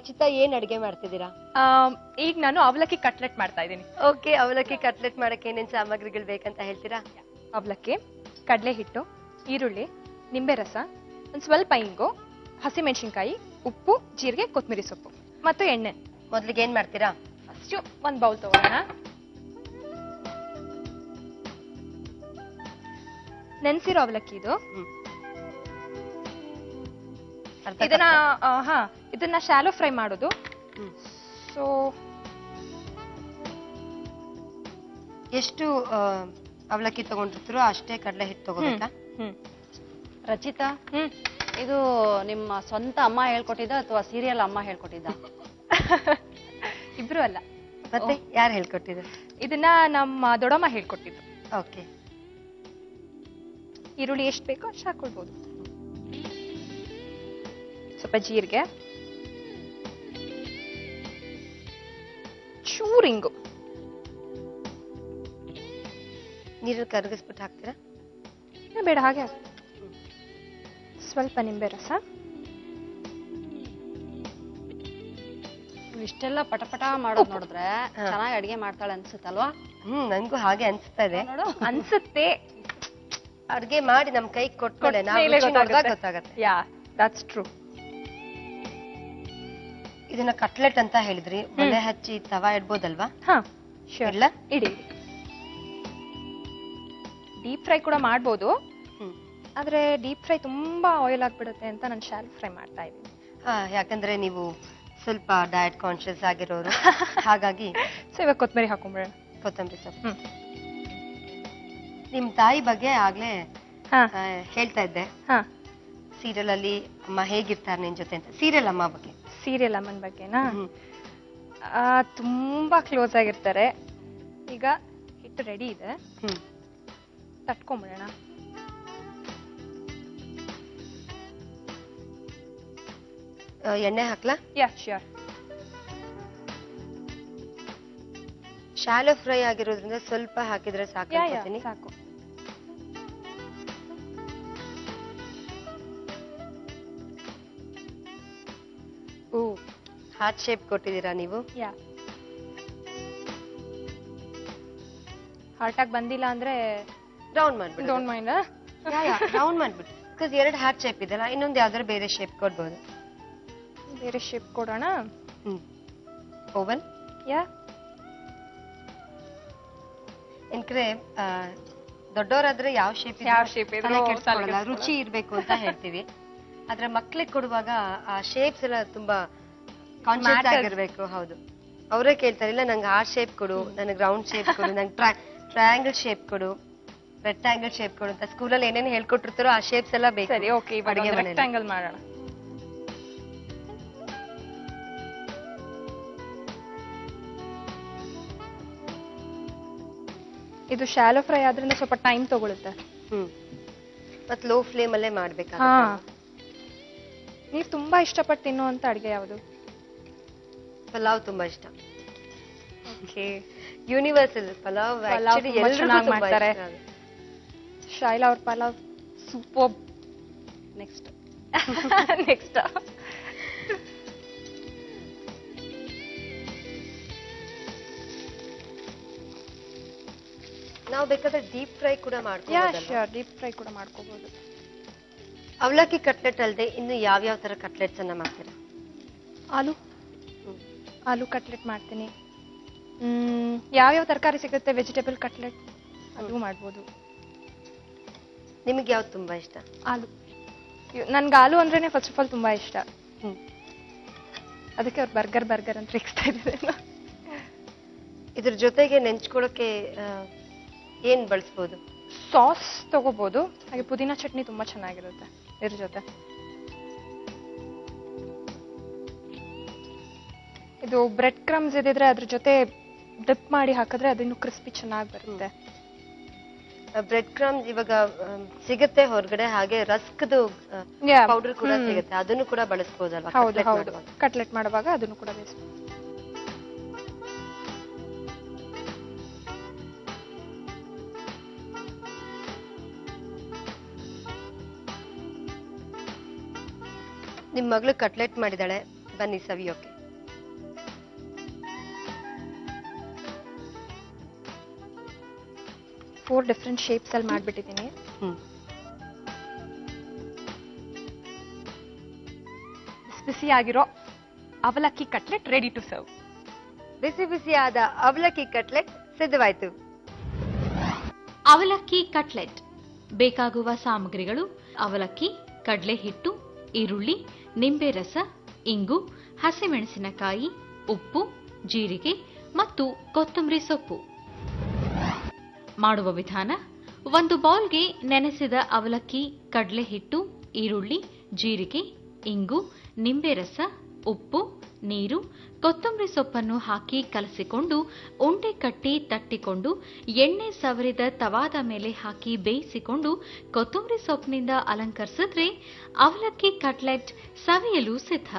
ರಚಿತಾ ಏನ್ ಅಡಿಗೆ ಮಾಡ್ತಿದ್ದೀರಾ? ಈಗ ನಾನು ಅವಲಕ್ಕಿ ಕಟ್ಲೆಟ್ ಮಾಡ್ತಾ ಇದ್ದೀನಿ. ಓಕೆ, ಅವಲಕ್ಕಿ ಕಟ್ಲೆಟ್ ಮಾಡಕ್ಕೆ ಏನೇನ್ ಸಾಮಗ್ರಿಗಳು ಬೇಕಂತ ಹೇಳ್ತೀರಾ? ಅವಲಕ್ಕಿ, ಕಡಲೆ ಹಿಟ್ಟು, ಈರುಳ್ಳಿ, ನಿಂಬೆ ರಸ, ಒಂದು ಸ್ವಲ್ಪ ಇಂಗು, ಹಸಿಮೆಣಸಿನ್ಕಾಯಿ, ಉಪ್ಪು, ಜೀರಿಗೆ, ಕೊತ್ತಂಬರಿ ಸೊಪ್ಪು ಮತ್ತು ಎಣ್ಣೆ. ಮೊದ್ಲಿಗೆ ಏನ್ ಮಾಡ್ತೀರಾ? ಫಸ್ಟ್ ಒಂದು ಬೌಲ್ ತಗೋಣ. ನೆನ್ಸಿರೋ ಅವಲಕ್ಕಿ ಇದು. ಇದನ್ನ ಶಾಲೋ ಫ್ರೈ ಮಾಡೋದು. ಸೊ ಎಷ್ಟು ಅವಲಕ್ಕಿ ತಗೊಂಡಿರ್ತೀರೋ ಅಷ್ಟೇ ಕಡಲೆ ಹಿಟ್ಟು ತಗೋಬೇಕಾ? ರಚಿತಾ, ಇದು ನಿಮ್ಮ ಸ್ವಂತ ಅಮ್ಮ ಹೇಳ್ಕೊಟ್ಟಿದ್ದ ಅಥವಾ ಸೀರಿಯಲ್ ಅಮ್ಮ ಹೇಳ್ಕೊಟ್ಟಿದ್ದ? ಇಬ್ರು ಅಲ್ಲ. ಮತ್ತೆ ಯಾರು ಹೇಳ್ಕೊಟ್ಟಿದ್ರು? ಇದನ್ನ ನಮ್ಮ ದೊಡ್ಡಮ್ಮ ಹೇಳ್ಕೊಟ್ಟಿದ್ದು. ಓಕೆ. ಈರುಳ್ಳಿ ಎಷ್ಟು ಬೇಕೋ ಅಷ್ಟು ಹಾಕೊಳ್ಬಹುದು. ಸ್ವಲ್ಪ ಜೀರಿಗೆ, ಚೂರಿಂಗು, ನೀರಲ್ಲಿ ಕರಗಿಸ್ಬಿಟ್ಟು ಹಾಕ್ತೀರಾ? ಬೇಡ, ಹಾಗೆ ಸ್ವಲ್ಪ ನಿಂಬೆ ರಸ. ಇಷ್ಟೆಲ್ಲ ಪಟಪಟ ಮಾಡೋದು ನೋಡಿದ್ರೆ ಚೆನ್ನಾಗಿ ಅಡಿಗೆ ಮಾಡ್ತಾಳೆ ಅನ್ಸುತ್ತಲ್ವಾ? ನಂಗೂ ಹಾಗೆ ಅನ್ಸ್ತಾ ಇದೆ. ನೋಡು, ಅನ್ಸುತ್ತೆ. ಅಡ್ಗೆ ಮಾಡಿ ನಮ್ ಕೈ ಕೊಟ್ಕೊಳ್ಳೆ, ಗೊತ್ತಾಗತ್ತೆ. ಯಾ, ದಟ್ಸ್ ಟ್ರೂ. ಇದನ್ನ ಕಟ್ಲೆಟ್ ಅಂತ ಹೇಳಿದ್ರಿ, ಒಲೆ ಹಚ್ಚಿ ತವಾ ಇಡ್ಬೋದಲ್ವಾ? ಹಾ, ಶೂರ್. ಇಡಿ. ಡೀಪ್ ಫ್ರೈ ಕೂಡ ಮಾಡ್ಬೋದು, ಆದ್ರೆ ಡೀಪ್ ಫ್ರೈ ತುಂಬಾ ಆಯಿಲ್ ಆಗ್ಬಿಡುತ್ತೆ ಅಂತ ನಾನು ಶಾಲೋ ಫ್ರೈ ಮಾಡ್ತಾ ಇದ್ದೀನಿ. ಯಾಕಂದ್ರೆ ನೀವು ಸ್ವಲ್ಪ ಡಯಟ್ ಕಾನ್ಶಿಯಸ್ ಆಗಿರೋರು, ಹಾಗಾಗಿ. ಸೊ ಇವಾಗ ಕೊತ್ತಂಬರಿ ಹಾಕೊಂಡ್ಬಿಡೋಣ. ಕೊತ್ತಂಬರಿ ಸೊಪ್ಪು. ನಿಮ್ ತಾಯಿ ಬಗ್ಗೆ ಆಗ್ಲೇ ಹೇಳ್ತಾ ಇದ್ದೆ, ಸೀರಿಯಲ್ ಅಲ್ಲಿ ಅಮ್ಮ ಹೇಗಿರ್ತಾರೆ ನಿನ್ ಜೊತೆ ಅಂತ. ಸೀರಿಯಲ್ ಅಮ್ಮ ಬಗ್ಗೆ? ಸೀರಿಯಲ್ ಅಮ್ಮನ ಬಗ್ಗೆನಾ? ತುಂಬಾ ಕ್ಲೋಸ್ ಆಗಿರ್ತಾರೆ. ಈಗ ಹಿಟ್ಟು ರೆಡಿ ಇದೆ, ತಟ್ಕೊಂಡ್ಬಿಡೋಣ. ಎಣ್ಣೆ ಹಾಕ್ಲಾ? ಯಾ, ಶ್ಯೂರ್. ಶಾಲೋ ಫ್ರೈ ಆಗಿರೋದ್ರಿಂದ ಸ್ವಲ್ಪ ಹಾಕಿದ್ರೆ ಸಾಕು. ಸಾಕು. ಹಾರ್ಟ್ ಶೇಪ್ ಕೊಟ್ಟಿದ್ದೀರಾ ನೀವು? ಯಾ. ಹಾರ್ಟ್ ಆಗಿ ಬಂದಿಲ್ಲ ಅಂದ್ರೆ ರೌಂಡ್ ಮಾಡ್ಬಿಡಿ. Don't mind. ರೌಂಡ್ ಮಾಡ್ಬಿಡಿ. ಬಿಕಾಸ್ 2 ಹಾರ್ಟ್ ಶೇಪ್ ಇದೆಲ್ಲ, ಇನ್ನೊಂದು ಯಾವ್ದಾದ್ರು ಬೇರೆ ಶೇಪ್ ಕೊಡ್ಬೋದು. ಬೇರೆ ಶೇಪ್ ಕೊಡೋಣ. ಓವನ್? ಯಾ. ಇನ್ಕ್ರೆ ದೊಡ್ಡವರಾದ್ರೆ ಯಾವ ಶೇಪ್ ರುಚಿ ಇರ್ಬೇಕು ಅಂತ ಹೇಳ್ತೀವಿ. ಆದ್ರೆ ಮಕ್ಳಿಗೆ ಕೊಡುವಾಗ ಆ ಶೇಪ್ಸ್ ಎಲ್ಲ ತುಂಬಾ ಕಾನ್ಶಿಯಸ್ ಆಗಿರ್ಬೇಕು. ಹೌದು, ಅವರೇ ಕೇಳ್ತಾರೆ, ಇಲ್ಲ ನಂಗೆ ಹಾರ್ಟ್ ಶೇಪ್ ಕೊಡು, ನನಗೆ ರೌಂಡ್ ಶೇಪ್ ಕೊಡು, ನಂಗೆ ಟ್ರಯಾಂಗಲ್ ಶೇಪ್ ಕೊಡು, ರೆಕ್ಟಾಂಗಲ್ ಶೇಪ್ ಕೊಡು ಅಂತ ಸ್ಕೂಲಲ್ಲಿ ಏನೇನು ಹೇಳ್ಕೊಟ್ಟಿರ್ತಾರೋ ಆ ಶೇಪ್ಸ್ ಎಲ್ಲ ಬೇಕು. ಸರಿ, ಓಕೆ, ಇವಾಗ ರೆಕ್ಟಾಂಗಲ್ ಮಾಡೋಣ. ಇದು ಶಾಲೋ ಫ್ರೈ ಆದ್ರಿಂದ ಸ್ವಲ್ಪ ಟೈಮ್ ತಗೊಳುತ್ತೆ. ಮತ್ತೆ ಲೋ ಫ್ಲೇಮ್ ಅಲ್ಲೇ ಮಾಡ್ಬೇಕಾ? ನೀವು ತುಂಬಾ ಇಷ್ಟಪಟ್ಟು ತಿನ್ನುವಂತ ಅಡಿಗೆ ಯಾವುದು? ಪಲಾವ್ ತುಂಬಾ ಇಷ್ಟ. ಓಕೆ. ಯೂನಿವರ್ಸಲ್ ಪಲಾವ್ ಮಾಡ್ತಾರೆ. ಶೈಲಾ ಅವ್ರ ಪಲಾವ್ ಸೂಪರ್. ನೆಕ್ಸ್ಟ್ ನಾವು ಬೇಕಾದ್ರೆ ಡೀಪ್ ಫ್ರೈ ಕೂಡ ಮಾಡ್ಕೋಬಹುದು. ಡೀಪ್ ಫ್ರೈ ಕೂಡ ಮಾಡ್ಕೋಬಹುದು. ಅವಲಕ್ಕಿ ಕಟ್ಲೆಟ್ ಅಲ್ಲದೆ ಇನ್ನು ಯಾವ್ಯಾವ ತರ ಕಟ್ಲೆಟ್ಸ್ ಅನ್ನ ಮಾಡ್ತೀರಾ? ಆಲೂ ಕಟ್ಲೆಟ್ ಮಾಡ್ತೀನಿ. ಯಾವ್ಯಾವ ತರಕಾರಿ ಸಿಗುತ್ತೆ, ವೆಜಿಟೇಬಲ್ ಕಟ್ಲೆಟ್ ಅದು ಮಾಡ್ಬೋದು. ನಿಮಗೆ ಯಾವ್ದು ತುಂಬಾ ಇಷ್ಟ? ಆಲೂ. ನನ್ಗೆ ಆಲೂ ಅಂದ್ರೇನೆ ಫಸ್ಟ್ ಆಫ್ ಆಲ್ ತುಂಬಾ ಇಷ್ಟ. ಅದಕ್ಕೆ ಅವ್ರು ಬರ್ಗರ್ ಅಂತ ರೇಗಿಸ್ತಾ ಇದ್ದಾರೆ. ಇದ್ರ ಜೊತೆಗೆ ನೆಂಚ್ಕೊಳ್ಳೋಕೆ ಏನ್ ಬಳಸ್ಬೋದು? ಸಾಸ್ ತಗೋಬಹುದು, ಹಾಗೆ ಪುದೀನಾ ಚಟ್ನಿ ತುಂಬಾ ಚೆನ್ನಾಗಿರುತ್ತೆ ಇದ್ರ ಜೊತೆ. ಇದು ಬ್ರೆಡ್ ಕ್ರಮ್ಸ್ ಇದ್ರೆ ಅದ್ರ ಜೊತೆ ಡಿಪ್ ಮಾಡಿ ಹಾಕಿದ್ರೆ ಅದನ್ನು ಕ್ರಿಸ್ಪಿ ಚೆನ್ನಾಗಿ ಬರುತ್ತೆ. ಬ್ರೆಡ್ ಕ್ರಮ್ಸ್ ಇವಾಗ ಸಿಗುತ್ತೆ ಹೊರಗಡೆ, ಹಾಗೆ ರಸ್ಕ್ದು ಪೌಡರ್ ಕೂಡ ಸಿಗುತ್ತೆ, ಅದನ್ನು ಕೂಡ ಬಳಸಬಹುದಲ್ವಾ? ಹೌದು, ಕಟ್ಲೆಟ್ ಮಾಡುವಾಗ ಅದನ್ನು ಕೂಡ ಬಳಸಬಹುದು. ನಿಮ್ ಮಗಳು ಕಟ್ಲೆಟ್ ಮಾಡಿದಾಳೆ, ಬನ್ನಿ ಸವಿಯೋಕೆ. 4 ಡಿಫ್ರೆಂಟ್ ಶೇಪ್ಸ್ ಅಲ್ಲಿ ಮಾಡ್ಬಿಟ್ಟಿದ್ದೀನಿ. ಬಿಸಿಯಾಗಿರೋ ಅವಲಕ್ಕಿ ಕಟ್ಲೆಟ್ ರೆಡಿ ಟು ಸರ್ವ್. ಬಿಸಿ ಬಿಸಿಯಾದ ಅವಲಕ್ಕಿ ಕಟ್ಲೆಟ್ ಸಿದ್ಧವಾಯ್ತು. ಅವಲಕ್ಕಿ ಕಟ್ಲೆಟ್ ಬೇಕಾಗುವ ಸಾಮಗ್ರಿಗಳು: ಅವಲಕ್ಕಿ, ಕಡಲೆ ಹಿಟ್ಟು, ಈರುಳ್ಳಿ, ನಿಂಬೆ ರಸ, ಇಂಗು, ಹಸಿಮೆಣಸಿನಕಾಯಿ, ಉಪ್ಪು, ಜೀರಿಗೆ ಮತ್ತು ಕೊತ್ತಂಬರಿ ಸೊಪ್ಪು. ಮಾಡುವ ವಿಧಾನ: ಒಂದು ಬೌಲ್ಗೆ ನೆನೆಸಿದ ಅವಲಕ್ಕಿ, ಕಡಲೆ ಹಿಟ್ಟು, ಈರುಳ್ಳಿ, ಜೀರಿಗೆ, ಇಂಗು, ನಿಂಬೆ ರಸ, ಉಪ್ಪು, ನೀರು, ಕೊತ್ತಂಬರಿ ಸೊಪ್ಪನ್ನು ಹಾಕಿ ಕಲಸಿಕೊಂಡು ಉಂಡೆ ಕಟ್ಟಿ ತಟ್ಟಿಕೊಂಡು ಎಣ್ಣೆ ಸವರಿದ ತವಾದ ಮೇಲೆ ಹಾಕಿ ಬೇಯಿಸಿಕೊಂಡು ಕೊತ್ತಂಬರಿ ಸೊಪ್ಪಿನಿಂದ ಅಲಂಕರಿಸಿದ್ರೆ ಅವಲಕ್ಕಿ ಕಟ್ಲೆಟ್ ಸವಿಯಲು ಸಿದ್ಧ.